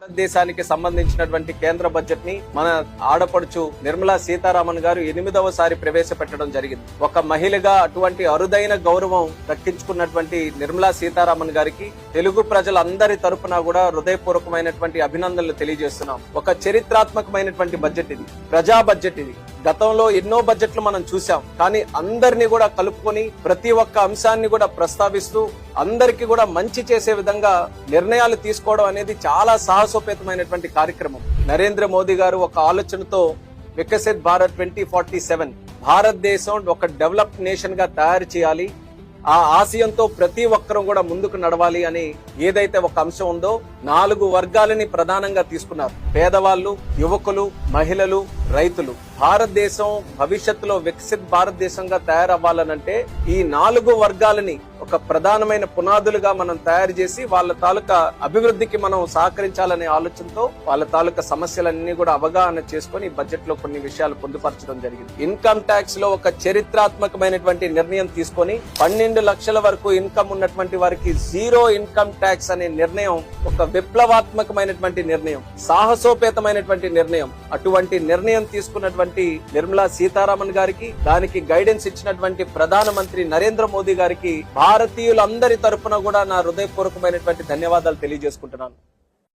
భారతదేశానికి సంబంధించినటువంటి కేంద్ర బడ్జెట్ ని మన ఆడపడుచు నిర్మలా సీతారామన్ గారు 8వసారి ప్రవేశపెట్టడం జరిగింది. ఒక మహిళగా అటువంటి అరుదైన గౌరవం దక్కించుకున్నటువంటి నిర్మలా సీతారామన్ గారికి తెలుగు ప్రజలందరి తరపున కూడా హృదయపూర్వకమైనటువంటి అభినందనలు తెలియజేస్తున్నాం. ఒక చరిత్రాత్మకమైనటువంటి బడ్జెట్ ఇది, ప్రజా బడ్జెట్ ఇది. గతంలో ఎన్నో బడ్జెట్లు మనం చూసాం, కానీ అందరినీ కూడా కలుపుకొని ప్రతి ఒక్క అంశాన్ని కూడా ప్రస్తావిస్తూ అందరికీ కూడా మంచి చేసే విధంగా నిర్ణయాలు తీసుకోవడం అనేది చాలా సాహసోపేతమైనటువంటి కార్యక్రమం. నరేంద్ర మోదీ గారు ఒక ఆలోచనతో వికసిత్ భారత్ 2047 భారతదేశం ఒక డెవలప్డ్ నేషన్ గా తయారు చేయాలి, ఆ ఆశయంతో ప్రతి ఒక్కరూ కూడా ముందుకు నడవాలి అని ఏదైతే ఒక అంశం ఉందో 4 వర్గాలని ప్రధానంగా తీసుకున్నారు. పేదవాళ్ళు, యువకులు, మహిళలు, రైతులు. భారతదేశం భవిష్యత్తులో వికసిత్ భారతదేశంగా తయారవ్వాలనంటే ఈ 4 వర్గాలని ఒక ప్రధానమైన పునాదులుగా మనం తయారు చేసి వాళ్ళ తాలూకా అభివృద్ధికి మనం సహకరించాలనే ఆలోచనతో వాళ్ళ తాలూకా సమస్యలన్నీ కూడా అవగాహన చేసుకుని బడ్జెట్ లో కొన్ని విషయాలు పొందుపరచడం జరిగింది. ఇన్కమ్ ట్యాక్స్ లో ఒక చరిత్రాత్మకమైనటువంటి నిర్ణయం తీసుకొని 12 లక్షల వరకు ఇన్కమ్ ఉన్నటువంటి వారికి 0 ఇన్కమ్ ట్యాక్స్ అనే నిర్ణయం ఒక విప్లవాత్మకమైనటువంటి నిర్ణయం, సాహసోపేతమైనటువంటి నిర్ణయం. అటువంటి నిర్ణయం తీసుకున్నటువంటి నిర్మలా సీతారామన్ గారికి, దానికి గైడెన్స్ ఇచ్చినటువంటి ప్రధానమంత్రి నరేంద్ర మోదీ గారికి భారతీయులందరి తరపున కూడా నా హృదయపూర్వకమైనటువంటి ధన్యవాదాలు తెలియజేసుకుంటున్నాను.